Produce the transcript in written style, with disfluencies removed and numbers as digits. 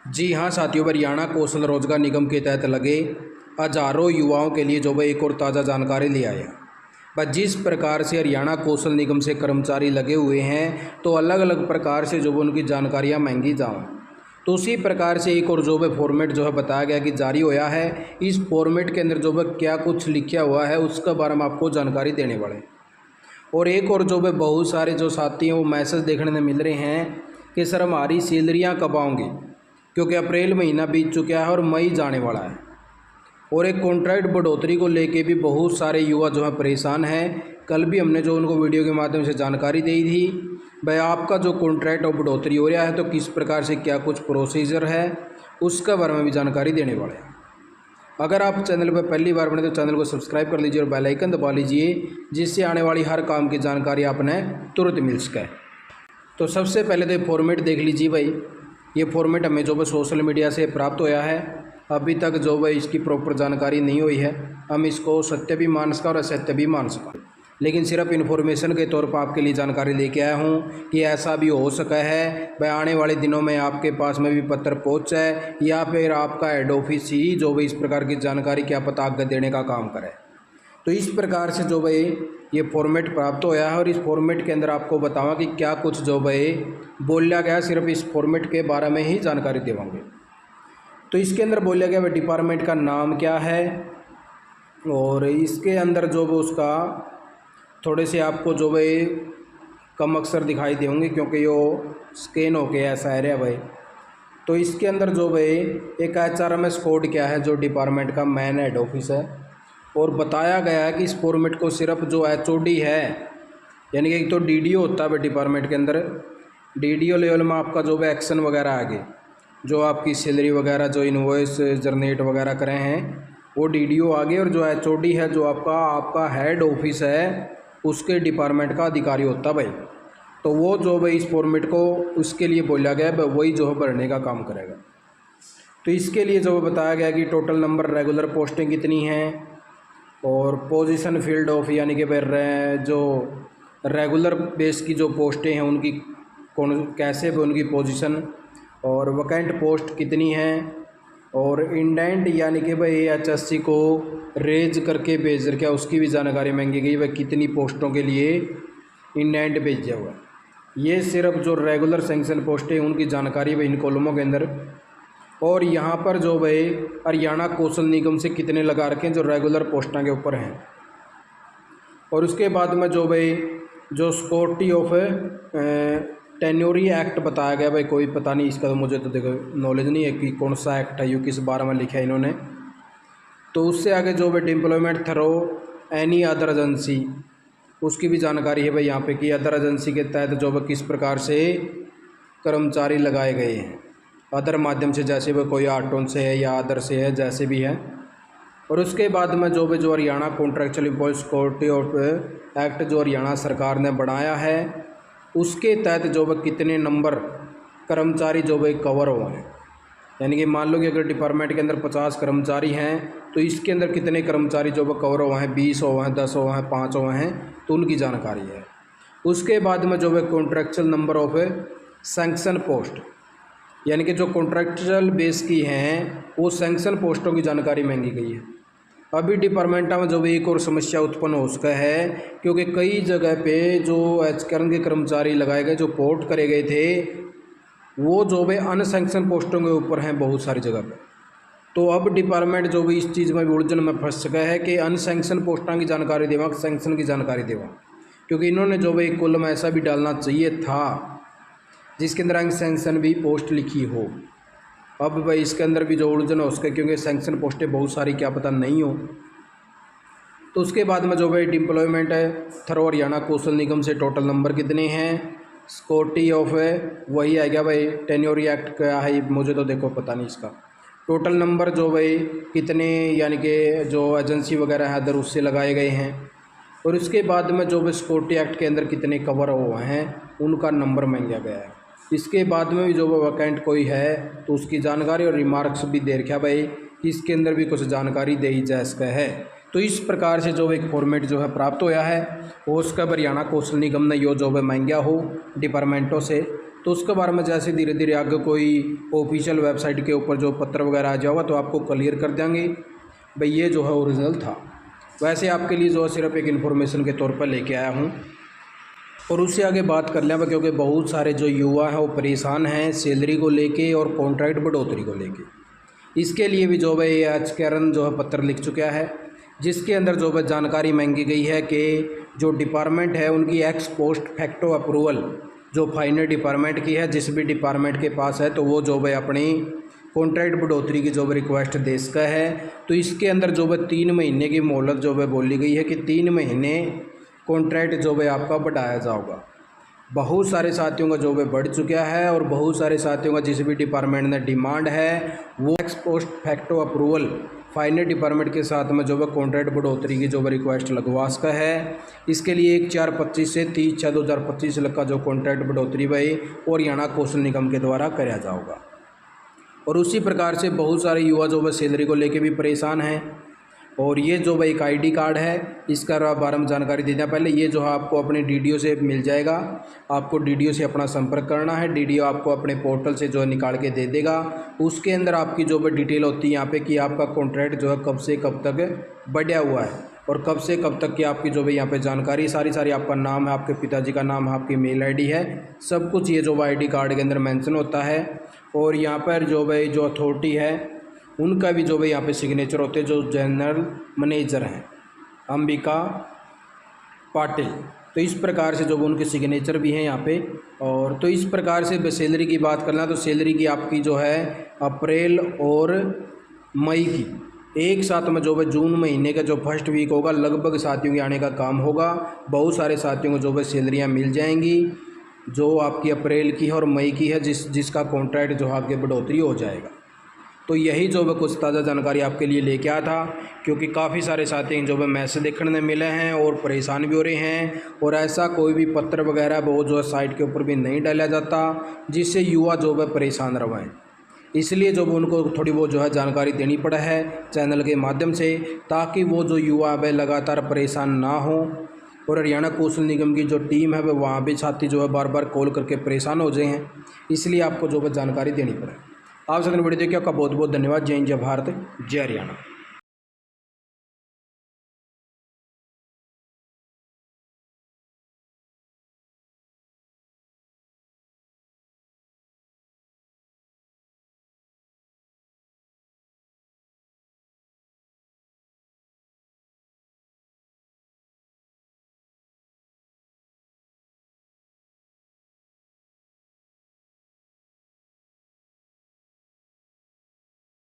जी हाँ साथियों, हरियाणा कौशल रोजगार निगम के तहत लगे हजारों युवाओं के लिए जो है एक और ताज़ा जानकारी ले आया। बस जिस प्रकार से हरियाणा कौशल निगम से कर्मचारी लगे हुए हैं तो अलग अलग प्रकार से जो है उनकी जानकारियाँ मांगी जाऊँ, तो उसी प्रकार से एक और जो है फॉर्मेट जो है बताया गया कि जारी होया है। इस फॉर्मेट के अंदर जो है क्या कुछ लिखा हुआ है उसके बारे में आपको जानकारी देने वाले। और एक और जो है बहुत सारे जो साथी हैं वो मैसेज देखने में मिल रहे हैं कि सर हमारी सैलरियाँ कब आएंगी, क्योंकि अप्रैल महीना बीत चुका है और मई जाने वाला है। और एक कॉन्ट्रैक्ट बढ़ोतरी को लेके भी बहुत सारे युवा जो है परेशान हैं। कल भी हमने जो उनको वीडियो के माध्यम से जानकारी दी थी, भाई आपका जो कॉन्ट्रैक्ट और बढ़ोतरी हो रहा है तो किस प्रकार से क्या कुछ प्रोसीजर है उसके बारे में भी जानकारी देने वाले हैं। अगर आप चैनल पर पहली बार बने तो चैनल को सब्सक्राइब कर लीजिए और बेल आइकन दबा लीजिए, जिससे आने वाली हर काम की जानकारी आपने तुरंत मिल सके। तो सबसे पहले तो फॉर्मेट देख लीजिए भाई। ये फॉर्मेट हमें जो है सोशल मीडिया से प्राप्त होया है। अभी तक जो है इसकी प्रॉपर जानकारी नहीं हुई है। हम इसको सत्य भी मान सका और असत्य भी मान सका, लेकिन सिर्फ इन्फॉर्मेशन के तौर पर आपके लिए जानकारी लेके आया हूँ कि ऐसा भी हो सका है भाई आने वाले दिनों में आपके पास में भी पत्र पहुँच जाए, या फिर आपका हेड ऑफिस ही जो भी इस प्रकार की जानकारी क्या पता आगे देने का काम करे। तो इस प्रकार से जो भाई ये फॉर्मेट प्राप्त होया है और इस फॉर्मेट के अंदर आपको बताऊंगा कि क्या कुछ जो भाई बोला गया, सिर्फ इस फॉर्मेट के बारे में ही जानकारी देवांगे। तो इसके अंदर बोला गया भाई डिपार्टमेंट का नाम क्या है, और इसके अंदर जो वो उसका थोड़े से आपको जो भाई कम अक्षर दिखाई देंगे क्योंकि यो स्कैन होके ऐसा आ रहा है भाई। तो इसके अंदर जो भाई एक HRMS कोड क्या है जो डिपार्टमेंट का मैन हेड ऑफिस है, और बताया गया है कि इस फॉर्मेट को सिर्फ जो HOD है, यानी कि एक तो DDO होता है डिपार्टमेंट के अंदर, DDO लेवल में आपका जो है एक्शन वगैरह आगे जो आपकी सैलरी वगैरह जो इनवॉइस जनरेट वगैरह करें हैं वो DDO आगे, और जो HOD है जो आपका हेड ऑफिस है उसके डिपार्टमेंट का अधिकारी होता है भाई। तो वो जो भाई इस फॉर्मेट को उसके लिए बोला गया है वही जो है भरने का काम करेगा। तो इसके लिए जो बताया गया कि टोटल नंबर रेगुलर पोस्टें कितनी हैं, और पोजीशन फील्ड ऑफ यानी कि भाई जो रेगुलर बेस की जो पोस्टें हैं उनकी कौन कैसे भी उनकी पोजीशन, और वैकेंट पोस्ट कितनी हैं, और इंडेंट यानी कि भाई HSC को रेज करके भेज क्या उसकी भी जानकारी मांगी गई, वह कितनी पोस्टों के लिए इंडेंट भेजा हुआ। ये सिर्फ जो रेगुलर सैंक्शन पोस्टें उनकी जानकारी है इन कॉलमों के अंदर। और यहाँ पर जो भाई हरियाणा कौशल निगम से कितने लगा रखे हैं जो रेगुलर पोस्टां के ऊपर हैं। और उसके बाद में जो भाई जो सिक्योरिटी ऑफ टेन्योरी एक्ट बताया गया भाई, कोई पता नहीं इसका, तो मुझे तो देखो नॉलेज नहीं है कि कौन सा एक्ट है, यू किस बारे में लिखा है इन्होंने। तो उससे आगे जो भाई employment through any other agency उसकी भी जानकारी है भाई यहाँ पे कि अदर एजेंसी के तहत जो किस प्रकार से कर्मचारी लगाए गए हैं, अदर माध्यम से, जैसे वह कोई आटोन से है या अदर से है, जैसे भी है। और उसके बाद में जो भी जो Haryana contractual employ security of act जो हरियाणा सरकार ने बनाया है उसके तहत जो वह कितने नंबर कर्मचारी जो भाई कवर हुए हैं, यानी कि मान लो कि अगर डिपार्टमेंट के अंदर 50 कर्मचारी हैं तो इसके अंदर कितने कर्मचारी जो वह कवर हुए हैं, 20 हुए हैं, 10 हुए हैं, 5 हुए हैं, तो उनकी जानकारी है। उसके बाद में जो वह contractual number of sanction post, यानी कि जो कॉन्ट्रैक्चुअल बेस की हैं वो सैंक्शन पोस्टों की जानकारी मांगी गई है। अभी डिपार्टमेंट में जो भी एक और समस्या उत्पन्न हो सका है, क्योंकि कई जगह पे जो HRM के कर्मचारी लगाए गए जो पोर्ट करे गए थे वो जो भी अनसैंक्शन पोस्टों के ऊपर हैं बहुत सारी जगह पे। तो अब डिपार्टमेंट जो भी इस चीज़ में उलझन में फंस सका है कि अनसैंक्शन पोस्टों की जानकारी देवा, सैंक्शन की जानकारी देवा, क्योंकि इन्होंने जो भी कॉलम ऐसा भी डालना चाहिए था जिसके अंदर सैंक्शन भी पोस्ट लिखी हो। अब भाई इसके अंदर भी जो उलझन हो सके, क्योंकि सैंक्शन पोस्टें बहुत सारी क्या पता नहीं हो। तो उसके बाद में जो भाई एम्प्लॉयमेंट है थ्रो हरियाणा कौशल निगम से टोटल नंबर कितने हैं, सिक्योरिटी ऑफ है वही आएगा भाई, टेन्योरी एक्ट क्या है मुझे तो देखो पता नहीं इसका। टोटल नंबर जो भाई कितने यानी कि जो एजेंसी वगैरह है अदर उससे लगाए गए हैं, और उसके बाद में जो भी सिक्योरिटी एक्ट के अंदर कितने कवर हुए हैं उनका नंबर मांगा गया है। इसके बाद में भी जो वैकेंट कोई है तो उसकी जानकारी और रिमार्क्स भी दे रखा भाई, इसके अंदर भी कुछ जानकारी दे ही जा सका है। तो इस प्रकार से जो एक फॉर्मेट जो है प्राप्त होया है और उसका हरियाणा कौशल निगम ने यो जो है मांगा हो डिपार्टमेंटों से, तो उसके बारे में जैसे धीरे धीरे आगे कोई ऑफिशियल वेबसाइट के ऊपर जो पत्र वगैरह आ जाओगा तो आपको क्लियर कर देंगे भाई ये जो है ओरिजिनल था। वैसे आपके लिए जो है सिर्फ एक इन्फॉर्मेशन के तौर पर लेके आया हूँ। और उससे आगे बात कर लें क्योंकि बहुत सारे जो युवा हैं वो परेशान हैं सैलरी को लेके और कॉन्ट्रैक्ट बढ़ोतरी को लेके। इसके लिए भी जो है आज कैरन जो है पत्र लिख चुका है, जिसके अंदर जो है जानकारी मांगी गई है कि जो डिपार्टमेंट है उनकी एक्स पोस्ट फैक्टो अप्रूवल जो फाइनल डिपार्टमेंट की है, जिस भी डिपार्टमेंट के पास है, तो वो जो है अपनी कॉन्ट्रैक्ट बढ़ोतरी की जो है रिक्वेस्ट दे सका है। तो इसके अंदर जो है 3 महीने की मोहलत जो है बोली गई है कि 3 महीने कॉन्ट्रैक्ट जो है आपका बढ़ाया जाएगा। बहुत सारे साथियों का जो है बढ़ चुका है और बहुत सारे साथियों का जिस भी डिपार्टमेंट में डिमांड है वो x post facto approval final department के साथ में जो है कॉन्ट्रैक्ट बढ़ोतरी की जो है रिक्वेस्ट लगवा सका है। इसके लिए 1/4/25 से 30/6/2025 तक का जो कॉन्ट्रैक्ट बढ़ोतरी भाई और हरियाणा कौशल निगम के द्वारा कराया जाएगा। और उसी प्रकार से बहुत सारे युवा जो है सैलरी को लेके भी परेशान हैं। और ये जो भाई एक आईडी कार्ड है इसका बारे में जानकारी देना। पहले ये जो है आपको अपने डीडीओ से मिल जाएगा, आपको डीडीओ से अपना संपर्क करना है। डीडीओ आपको अपने पोर्टल से जो है निकाल के दे देगा। उसके अंदर आपकी जो भी डिटेल होती है यहाँ पे कि आपका कॉन्ट्रैक्ट जो है कब से कब तक बढ़ा हुआ है और कब से कब तक की आपकी जो भी यहाँ पे जानकारी सारी आपका नाम है, आपके पिताजी का नाम है, आपकी मेल आईडी है, सब कुछ ये जो आईडी कार्ड के अंदर मेंशन होता है। और यहाँ पर जो भाई जो अथॉरिटी है उनका भी जो भाई यहाँ पे सिग्नेचर होते हैं, जो जनरल मैनेजर हैं अंबिका पाटिल। तो इस प्रकार से जो उनके सिग्नेचर भी हैं यहाँ पे। और तो इस प्रकार से सैलरी की बात करना तो सैलरी की आपकी जो है अप्रैल और मई की एक साथ में जो है जून महीने का जो फर्स्ट वीक होगा लगभग साथियों के आने का काम होगा। बहुत सारे साथियों को जो है सैलरियाँ मिल जाएंगी जो आपकी अप्रैल की है और मई की है, जिसका कॉन्ट्रैक्ट जो आगे बढ़ोतरी हो जाएगा। तो यही जो है कुछ ताज़ा जानकारी आपके लिए लेके आया था, क्योंकि काफ़ी सारे साथी जो है मैसेज देखने मिले हैं और परेशान भी हो रहे हैं। और ऐसा कोई भी पत्र वगैरह वो जो है साइट के ऊपर भी नहीं डाला जाता जिससे युवा जो है परेशान रहें। इसलिए जो उनको थोड़ी बहुत जो है जानकारी देनी पड़ा है चैनल के माध्यम से, ताकि वो जो युवा है लगातार परेशान ना हो। और हरियाणा कौशल निगम की जो टीम है वहाँ भी साथी जो है बार बार कॉल करके परेशान हो जाए हैं, इसलिए आपको जो है जानकारी देनी पड़े। आप सभी वीडियो देखिए, आपका बहुत बहुत धन्यवाद। जय हिंद, जय भारत, जय हरियाणा।